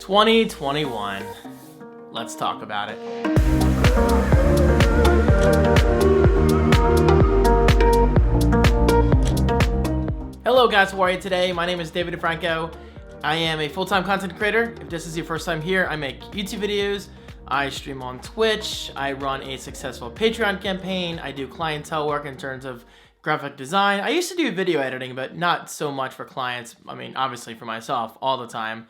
2021. Let's talk about it. Hello guys, how are you today? My name is David Franco. I am a full-time content creator. If this is your first time here, I make YouTube videos, I stream on Twitch, I run a successful Patreon campaign, I do clientele work in terms of graphic design. I used to do video editing, but not so much for clients. I mean, obviously for myself all the time.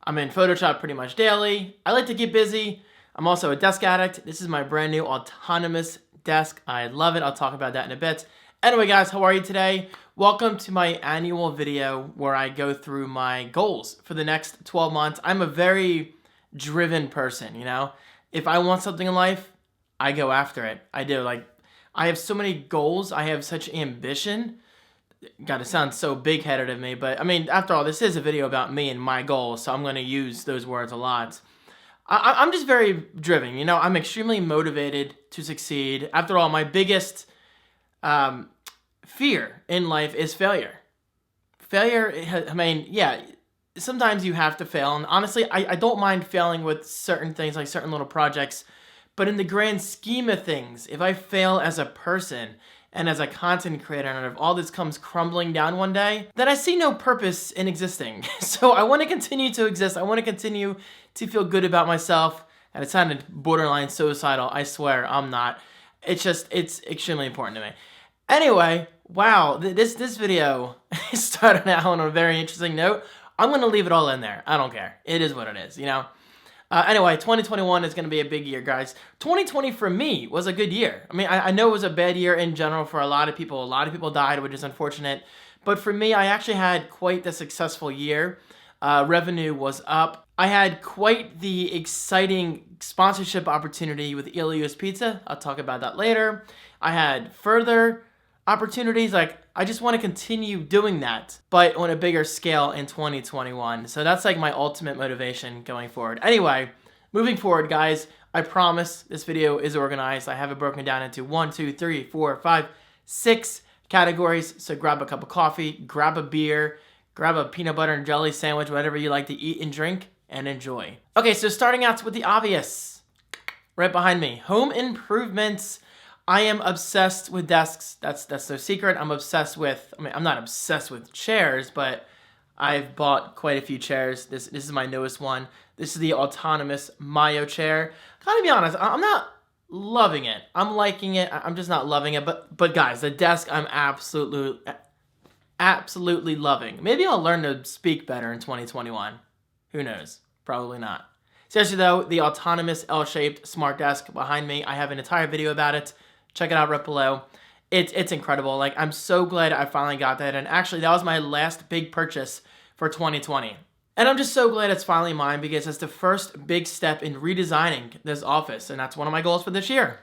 I'm in Photoshop pretty much daily. I like to get busy. I'm also a desk addict. This is my brand new autonomous desk. I love it. I'll talk about that in a bit. Anyway, guys, how are you today? Welcome to my annual video where I go through my goals for the next 12 months. I'm a very driven person, you know? If I want something in life, I go after it. I do. Like, I have so many goals. I have such ambition. God, it sounds so big-headed of me, but I mean, after all, this is a video about me and my goals, so I'm going to use those words a lot. I'm just very driven, you know? I'm extremely motivated to succeed. After all, my biggest fear in life is failure. Failure, I mean, yeah, sometimes you have to fail, and honestly, I don't mind failing with certain things, like certain little projects, but in the grand scheme of things, if I fail as a person and as a content creator, and if all this comes crumbling down one day, then I see no purpose in existing. So I want to continue to exist. I want to continue to feel good about myself, and it sounded borderline suicidal. I swear, I'm not. It's extremely important to me. Anyway, wow, this video started out on a very interesting note. I'm going to leave it all in there. I don't care. It is what it is, you know? Anyway, 2021 is going to be a big year, guys. 2020 for me was a good year. I mean, I know it was a bad year in general for a lot of people. A lot of people died, which is unfortunate. But for me, I actually had quite the successful year. Revenue was up. I had quite the exciting sponsorship opportunity with Elio's Pizza. I'll talk about that later. I had further opportunities. Like, I just want to continue doing that, but on a bigger scale in 2021. So that's like my ultimate motivation going forward. Anyway, moving forward, guys, I promise this video is organized. I have it broken down into 1, 2, 3, 4, 5, 6 categories. So grab a cup of coffee, grab a beer, grab a peanut butter and jelly sandwich, whatever you like to eat and drink, and enjoy. Okay, so starting out with the obvious, right behind me, home improvements. I am obsessed with desks. That's no secret. I'm obsessed with, I mean, I'm not obsessed with chairs, but I've bought quite a few chairs. This is my newest one. This is the autonomous Mayo chair. Gotta be honest, I'm not loving it. I'm liking it. I'm just not loving it. But guys, the desk I'm absolutely loving. Maybe I'll learn to speak better in 2021. Who knows? Probably not. Seriously though, the autonomous L-shaped smart desk behind me, I have an entire video about it. Check it out right below. It's incredible. Like, I'm so glad I finally got that. And actually, that was my last big purchase for 2020. And I'm just so glad it's finally mine because it's the first big step in redesigning this office. And that's one of my goals for this year.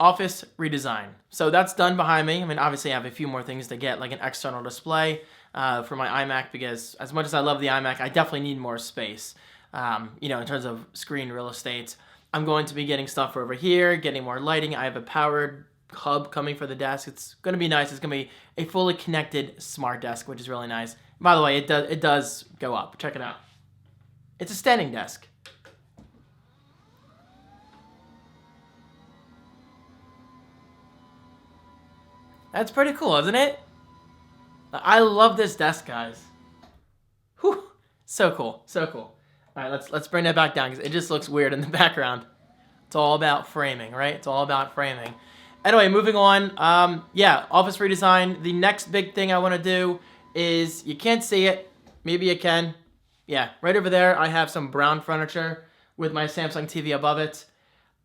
Office redesign. So that's done behind me. I mean, obviously, I have a few more things to get, like an external display for my iMac, because as much as I love the iMac, I definitely need more space, you know, in terms of screen real estate. I'm going to be getting stuff over here, getting more lighting. I have a powered hub coming for the desk. It's going to be nice. It's going to be a fully connected smart desk, which is really nice. By the way, it does go up. Check it out. It's a standing desk. That's pretty cool, isn't it? I love this desk, guys. Whew. So cool. So cool. All right, let's bring that back down because it just looks weird in the background. It's all about framing, right? It's all about framing. Anyway, moving on. Yeah, office redesign. The next big thing I want to do is, you can't see it. Maybe you can. Yeah, right over there, I have some brown furniture with my Samsung TV above it.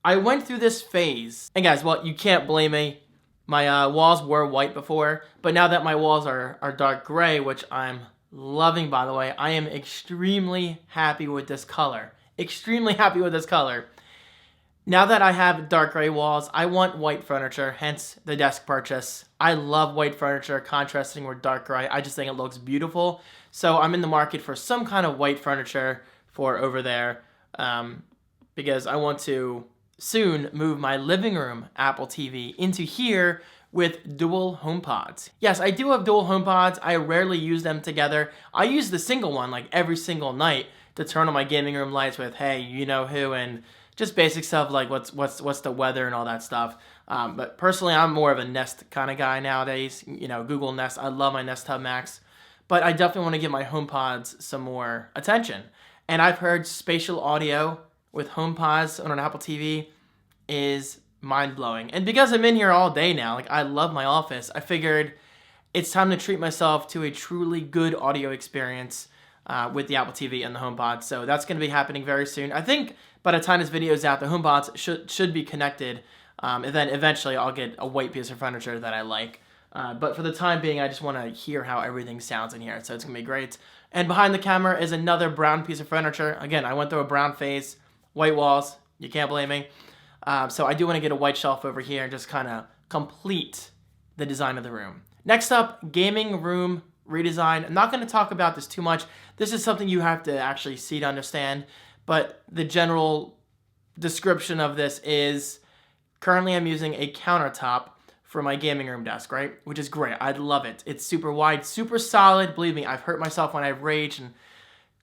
I went through this phase. And guys, well, you can't blame me. My walls were white before, but now that my walls are dark gray, which I'm loving, by the way, I am extremely happy with this color. Extremely happy with this color. Now that I have dark gray walls, I want white furniture, hence the desk purchase. I love white furniture contrasting with dark gray. I just think it looks beautiful. So I'm in the market for some kind of white furniture for over there because I want to soon move my living room Apple TV into here with dual HomePods. Yes, I do have dual HomePods. I rarely use them together. I use the single one like every single night to turn on my gaming room lights with hey, you know who, and just basic stuff like what's the weather and all that stuff. But personally, I'm more of a Nest kind of guy nowadays. Google Nest. I love my Nest Hub Max, but I definitely want to give my HomePods some more attention. And I've heard spatial audio with HomePods on an Apple TV is mind-blowing. And because I'm in here all day now, like I love my office, I figured it's time to treat myself to a truly good audio experience with the Apple TV and the HomePod. So that's going to be happening very soon. I think by the time this video is out, the HomePods should be connected. And then eventually I'll get a white piece of furniture that I like. But for the time being, I just want to hear how everything sounds in here. So it's going to be great. And behind the camera is another brown piece of furniture. Again, I went through a brown phase, white walls. You can't blame me. So I do want to get a white shelf over here and just kind of complete the design of the room. Next up, gaming room redesign. I'm not going to talk about this too much. This is something you have to actually see to understand. But the general description of this is currently I'm using a countertop for my gaming room desk, right? Which is great. I love it. It's super wide, super solid. Believe me, I've hurt myself when I've raged. And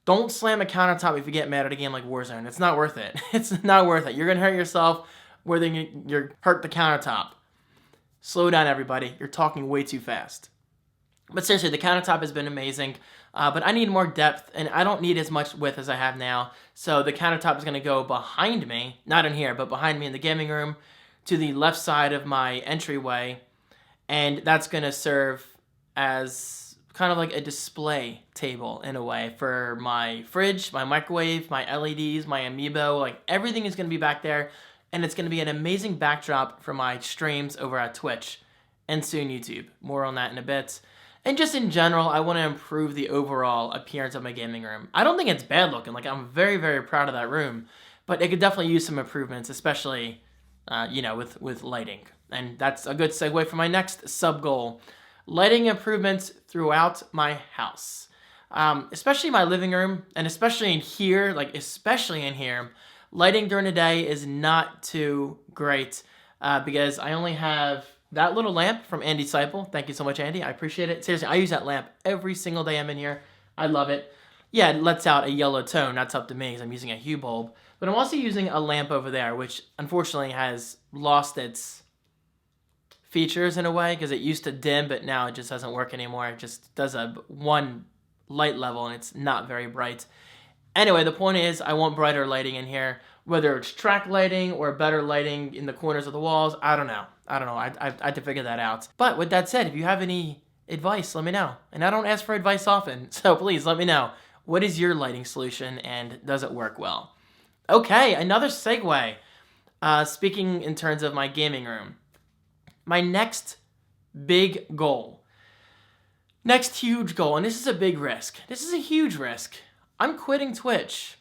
don't slam a countertop if you get mad at a game like Warzone. It's not worth it. It's not worth it. You're going to hurt yourself whether you hurt the countertop. Slow down, everybody. You're talking way too fast. But seriously, the countertop has been amazing. But I need more depth, and I don't need as much width as I have now. So the countertop is going to go behind me, not in here, but behind me in the gaming room, to the left side of my entryway. And that's going to serve as kind of like a display table in a way for my fridge, my microwave, my LEDs, my Amiibo. Like everything is going to be back there. And it's going to be an amazing backdrop for my streams over at Twitch and soon YouTube. More on that in a bit. And just in general, I want to improve the overall appearance of my gaming room. I don't think it's bad looking. Like I'm very, very proud of that room. But it could definitely use some improvements, especially, with lighting. And that's a good segue for my next sub-goal. Lighting improvements throughout my house. Especially my living room, and especially in here, lighting during the day is not too great because I only have that little lamp from Andy Seipel. Thank you so much, Andy. I appreciate it. Seriously, I use that lamp every single day I'm in here. I love it. Yeah, it lets out a yellow tone. That's up to me because I'm using a hue bulb. But I'm also using a lamp over there, which unfortunately has lost its features in a way because it used to dim, but now it just doesn't work anymore. It just does one light level, and it's not very bright. Anyway, the point is I want brighter lighting in here, whether it's track lighting or better lighting in the corners of the walls. I don't know. I have to figure that out. But with that said, if you have any advice, let me know. And I don't ask for advice often, so please let me know. What is your lighting solution, and does it work well? Okay, another segue. Speaking in terms of my gaming room. My next big goal. Next huge goal, and this is a big risk. This is a huge risk. I'm quitting Twitch.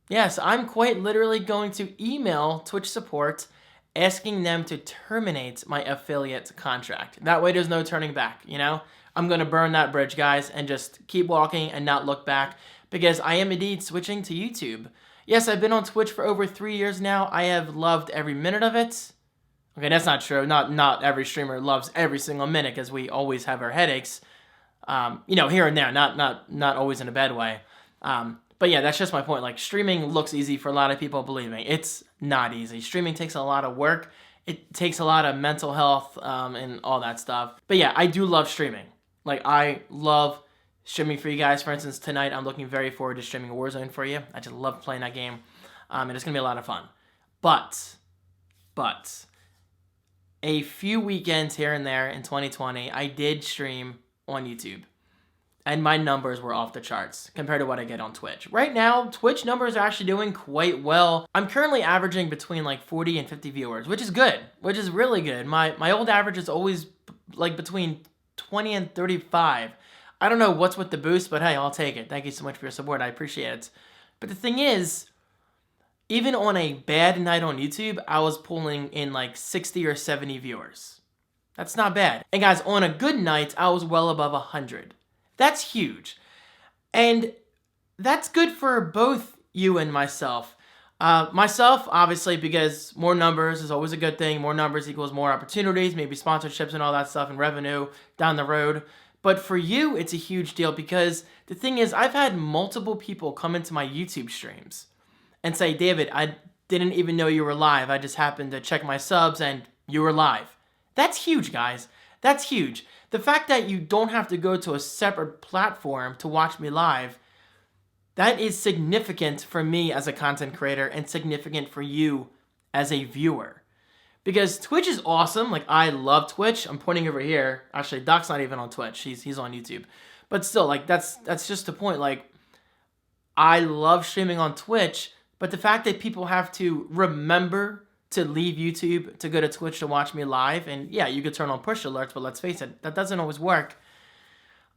Yes, I'm quite literally going to email Twitch support asking them to terminate my affiliate contract. That way there's no turning back, I'm going to burn that bridge, guys, and just keep walking and not look back because I am indeed switching to YouTube. Yes, I've been on Twitch for over 3 years now. I have loved every minute of it. Okay, that's not true. Not every streamer loves every single minute because we always have our headaches, here and there, not always in a bad way. But yeah, that's just my point. Like, streaming looks easy for a lot of people. Believe me, it's not easy. Streaming takes a lot of work. It takes a lot of mental health and all that stuff. But yeah, I do love streaming. Like, I love streaming for you guys. For instance, tonight I'm looking very forward to streaming Warzone for you. I just love playing that game. And it's going to be a lot of fun. But, a few weekends here and there in 2020, I did stream on YouTube. And my numbers were off the charts compared to what I get on Twitch. Right now, Twitch numbers are actually doing quite well. I'm currently averaging between like 40 and 50 viewers, which is good, which is really good. My old average is always like between 20 and 35. I don't know what's with the boost, but hey, I'll take it. Thank you so much for your support. I appreciate it. But the thing is, even on a bad night on YouTube, I was pulling in like 60 or 70 viewers. That's not bad. And guys, on a good night, I was well above 100. That's huge. And that's good for both you and myself. Myself, obviously, because more numbers is always a good thing. More numbers equals more opportunities, maybe sponsorships and all that stuff and revenue down the road. But for you, it's a huge deal because the thing is, I've had multiple people come into my YouTube streams and say, David, I didn't even know you were live. I just happened to check my subs and you were live. That's huge, guys. That's huge. The fact that you don't have to go to a separate platform to watch me live, that is significant for me as a content creator and significant for you as a viewer. Because Twitch is awesome. Like, I love Twitch. I'm pointing over here. Actually, Doc's not even on Twitch. He's on YouTube. But still, like, that's just the point. Like, I love streaming on Twitch, but the fact that people have to remember to leave YouTube to go to Twitch to watch me live, and yeah, you could turn on push alerts, but let's face it, that doesn't always work.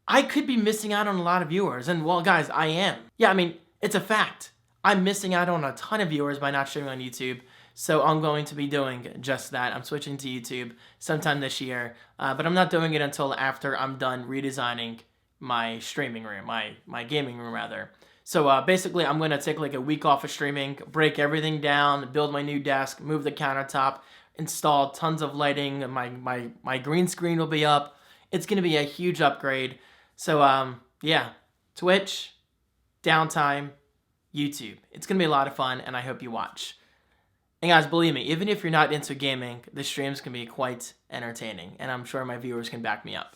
I could be missing out on a lot of viewers, and well, guys, I am. Yeah, I mean, it's a fact. I'm missing out on a ton of viewers by not streaming on YouTube, so I'm going to be doing just that. I'm switching to YouTube sometime this year, but I'm not doing it until after I'm done redesigning my streaming room, my gaming room rather. So basically, I'm going to take like a week off of streaming, break everything down, build my new desk, move the countertop, install tons of lighting, and my green screen will be up. It's going to be a huge upgrade. So yeah, Twitch, downtime, YouTube. It's going to be a lot of fun, and I hope you watch. And guys, believe me, even if you're not into gaming, the streams can be quite entertaining, and I'm sure my viewers can back me up.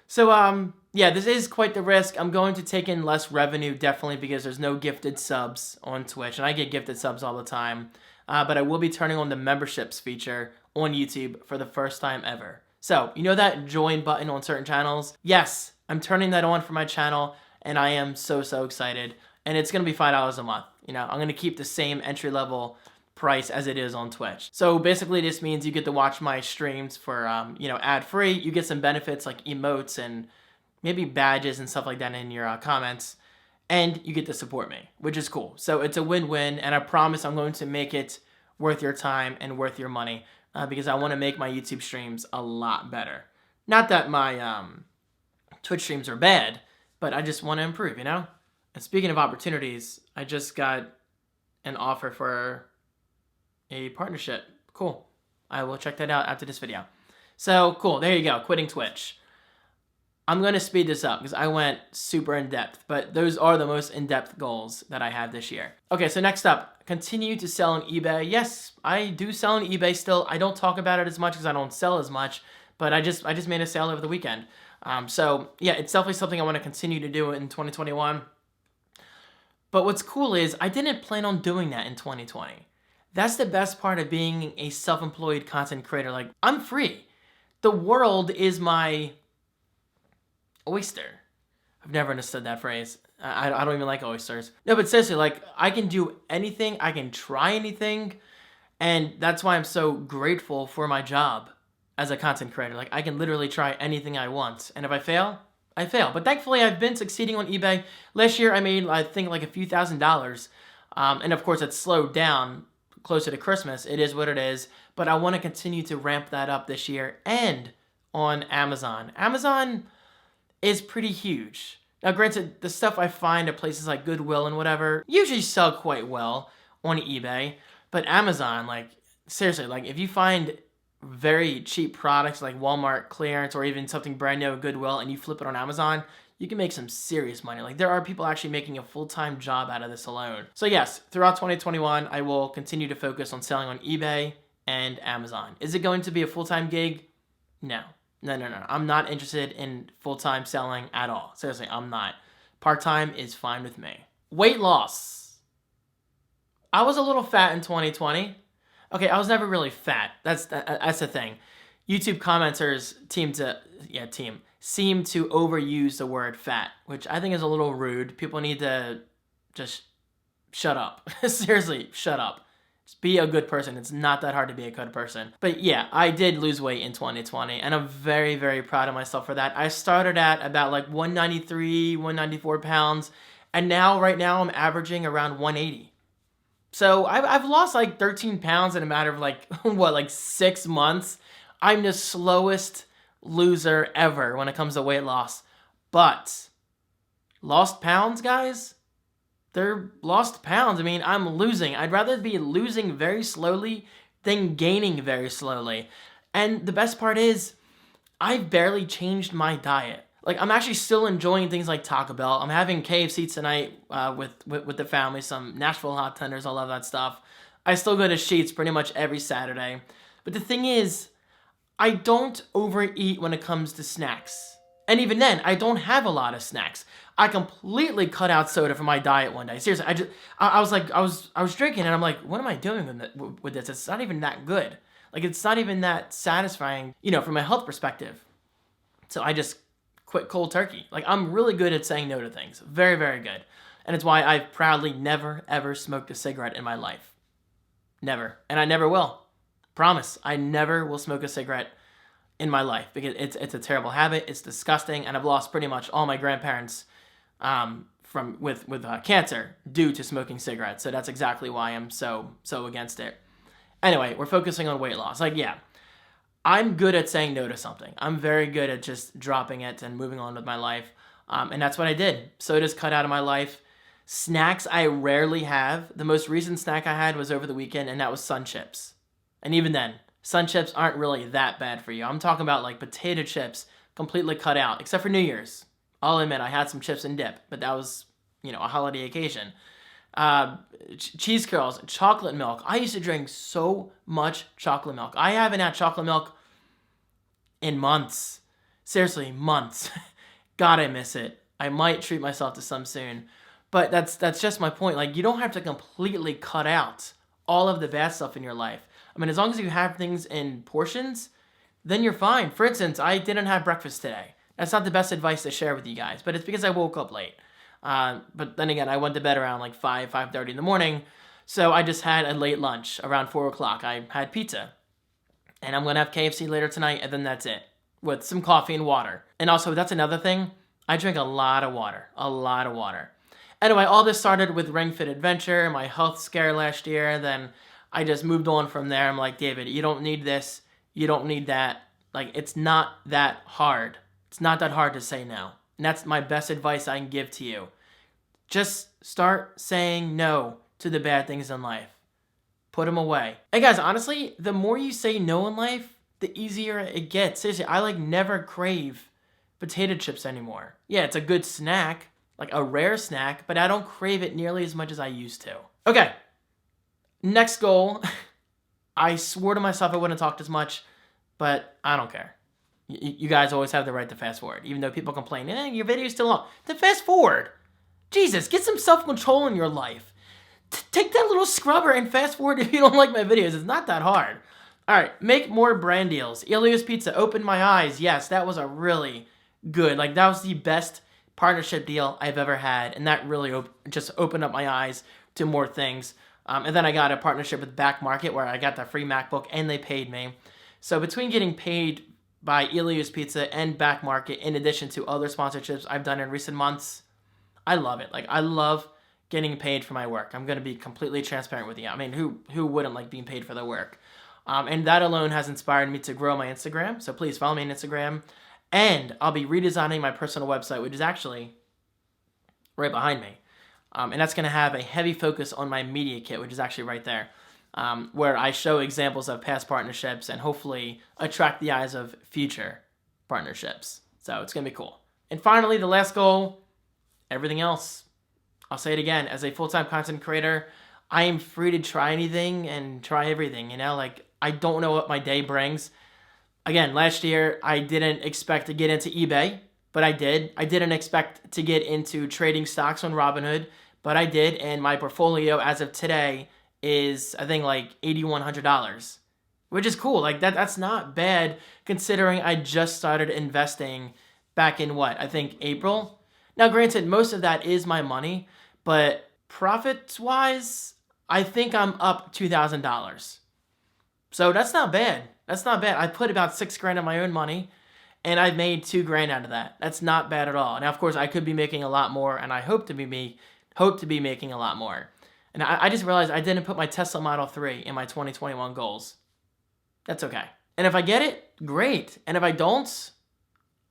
So, yeah, this is quite the risk. I'm going to take in less revenue, definitely, because there's no gifted subs on Twitch, and I get gifted subs all the time. But I will be turning on the memberships feature on YouTube for the first time ever. So, you know that join button on certain channels? Yes, I'm turning that on for my channel, and I am so excited. And it's going to be $5 a month. You know, I'm going to keep the same entry-level price as it is on Twitch. So basically this means you get to watch my streams for, you know, ad-free. You get some benefits like emotes and maybe badges and stuff like that in your comments. And you get to support me, which is cool. So it's a win-win, and I promise I'm going to make it worth your time and worth your money because I want to make my YouTube streams a lot better. Not that my Twitch streams are bad, but I just want to improve, you know? And speaking of opportunities, I just got an offer for a partnership. Cool. I will check that out after this video. So, cool. There you go. Quitting Twitch. I'm going to speed this up because I went super in-depth, but those are the most in-depth goals that I have this year. Okay, so next up, continue to sell on eBay. Yes, I do sell on eBay still. I don't talk about it as much because I don't sell as much, but I just made a sale over the weekend. So, yeah, it's definitely something I want to continue to do in 2021. But what's cool is I didn't plan on doing that in 2020. That's the best part of being a self-employed content creator. Like, I'm free. The world is my oyster. I've never understood that phrase. I don't even like oysters. No, but seriously, like, I can do anything. I can try anything. And that's why I'm so grateful for my job as a content creator. Like, I can literally try anything I want. And if I fail, I fail. But thankfully, I've been succeeding on eBay. Last year, I made, I think, like a few $1,000s. And of course, it's slowed down closer to Christmas. It is what it is. But I want to continue to ramp that up this year. And on Amazon. Amazon is pretty huge. Now, granted, the stuff I find at places like Goodwill and whatever usually sell quite well on eBay. But Amazon, like, seriously, like, if you find very cheap products like Walmart clearance or even something brand new at Goodwill and you flip it on Amazon, you can make some serious money. Like, there are people actually making a full-time job out of this alone. So yes, throughout 2021, I will continue to focus on selling on eBay and Amazon. Is it going to be a full-time gig? No. No. I'm not interested in full-time selling at all. Seriously, I'm not. Part-time is fine with me. Weight loss. I was a little fat in 2020. Okay, I was never really fat. That's the thing. YouTube commenters seem to overuse the word fat, which I think is a little rude. People need to just shut up. Seriously, shut up. Just be a good person. It's not that hard to be a good person. But yeah, I did lose weight in 2020, and I'm very, very proud of myself for that. I started at about like 193, 194 pounds, and right now I'm averaging around 180. So I've lost like 13 pounds in a matter of like, like 6 months. I'm the slowest loser ever when it comes to weight loss. But lost pounds, guys, they're lost pounds. I mean, I'm losing. I'd rather be losing very slowly than gaining very slowly. And the best part is, I've barely changed my diet. Like, I'm actually still enjoying things like Taco Bell. I'm having KFC tonight with the family, some Nashville hot tenders. I love that stuff. I still go to Sheetz pretty much every Saturday. But the thing is, I don't overeat when it comes to snacks. And even then, I don't have a lot of snacks. I completely cut out soda from my diet one day. Seriously, I was drinking and I'm like, what am I doing with this? It's not even that good. Like, it's not even that satisfying, from a health perspective. So I just quit cold turkey. Like, I'm really good at saying no to things. Very, very good. And it's why I've proudly never, ever smoked a cigarette in my life. Never. And I never will. Promise. I never will smoke a cigarette in my life because it's a terrible habit. It's disgusting. And I've lost pretty much all my grandparents with cancer due to smoking cigarettes. So that's exactly why I'm so against it. Anyway, we're focusing on weight loss. Like, yeah, I'm good at saying no to something. I'm very good at just dropping it and moving on with my life. And that's what I did. Soda's cut out of my life. Snacks I rarely have. The most recent snack I had was over the weekend, and that was Sun Chips. And even then, Sun Chips aren't really that bad for you. I'm talking about like potato chips completely cut out, except for New Year's. I'll admit I had some chips and dip, but that was, a holiday occasion. Cheese curls, chocolate milk. I used to drink so much chocolate milk. I haven't had chocolate milk in months. Seriously, months. God, I miss it. I might treat myself to some soon. But that's just my point. Like, you don't have to completely cut out all of the bad stuff in your life. I mean, as long as you have things in portions, then you're fine. For instance, I didn't have breakfast today. That's not the best advice to share with you guys, but it's because I woke up late. But then again, I went to bed around like 5:30 in the morning, so I just had a late lunch around 4 o'clock. I had pizza, and I'm going to have KFC later tonight, and then that's it, with some coffee and water. And also, that's another thing, I drink a lot of water. Anyway, all this started with Ring Fit Adventure, my health scare last year, then I just moved on from there. I'm like, David, you don't need this, you don't need that. Like, it's not that hard. It's not that hard to say no. And that's my best advice I can give to you. Just start saying no to the bad things in life. Put them away. And guys, honestly, the more you say no in life, the easier it gets. Seriously, I never crave potato chips anymore. Yeah, it's a good snack, like a rare snack, but I don't crave it nearly as much as I used to. Okay, next goal. I swore to myself I wouldn't talk as much, but I don't care. You guys always have the right to fast forward. Even though people complain, your video's too long. Then fast forward. Jesus, get some self-control in your life. Take that little scrubber and fast forward if you don't like my videos. It's not that hard. All right, make more brand deals. Ilios Pizza opened my eyes. Yes, that was a really good, that was the best partnership deal I've ever had. And that really just opened up my eyes to more things. And then I got a partnership with Back Market where I got the free MacBook and they paid me. So between getting paid by Ilios Pizza and Back Market, in addition to other sponsorships I've done in recent months, I love it. I love getting paid for my work. I'm going to be completely transparent with you. I mean, who wouldn't like being paid for their work? And that alone has inspired me to grow my Instagram. So please follow me on Instagram. And I'll be redesigning my personal website, which is actually right behind me. And that's going to have a heavy focus on my media kit, which is actually right there. Where I show examples of past partnerships and hopefully attract the eyes of future partnerships. So it's going to be cool. And finally, the last goal, everything else. I'll say it again. As a full-time content creator, I am free to try anything and try everything. I don't know what my day brings. Again, last year, I didn't expect to get into eBay, but I did. I didn't expect to get into trading stocks on Robinhood, but I did. And my portfolio as of today is, I think, $8,100, which is cool. That's not bad considering I just started investing back in I think April. Now, granted, most of that is my money, but profits-wise, I think I'm up $2,000. So that's not bad. I put about $6,000 of my own money, and I've made $2,000 out of that. That's not bad at all. Now, of course, I could be making a lot more, and I hope to be making a lot more. And I just realized I didn't put my Tesla Model 3 in my 2021 goals. That's okay. And if I get it, great. And if I don't,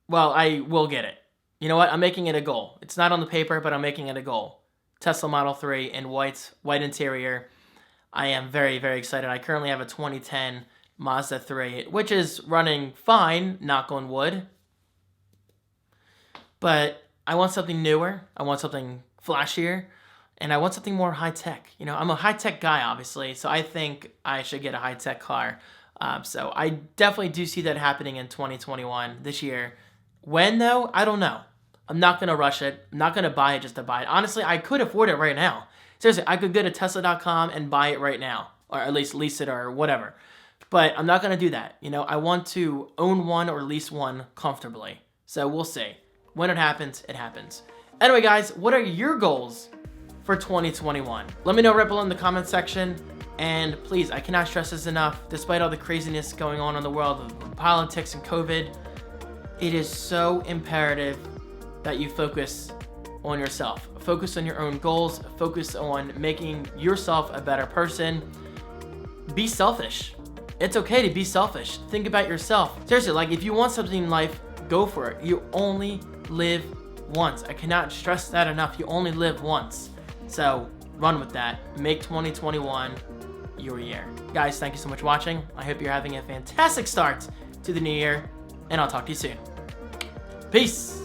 well, I will get it. You know what? I'm making it a goal. It's not on the paper, but I'm making it a goal. Tesla Model 3 in white interior. I am very, very excited. I currently have a 2010 Mazda 3, which is running fine, knock on wood. but I want something newer. I want something flashier, and I want something more high-tech. You know, I'm a high-tech guy, obviously, so I think I should get a high-tech car. So I definitely do see that happening in 2021, this year. When, though? I don't know. I'm not going to rush it. I'm not going to buy it just to buy it. Honestly, I could afford it right now. Seriously, I could go to Tesla.com and buy it right now, or at least lease it or whatever. But I'm not going to do that. You know, I want to own one or lease one comfortably. So we'll see. When it happens, it happens. Anyway, guys, what are your goals for 2021? Let me know right below in the comment section. And please, I cannot stress this enough. Despite all the craziness going on in the world of politics and COVID, it is so imperative that you focus on yourself. Focus on your own goals. Focus on making yourself a better person. Be selfish. It's okay to be selfish. Think about yourself. Seriously, like if you want something in life, go for it. You only live once. I cannot stress that enough. You only live once. So run with that. Make 2021 your year. Guys, thank you so much for watching. I hope you're having a fantastic start to the new year, and I'll talk to you soon. Peace.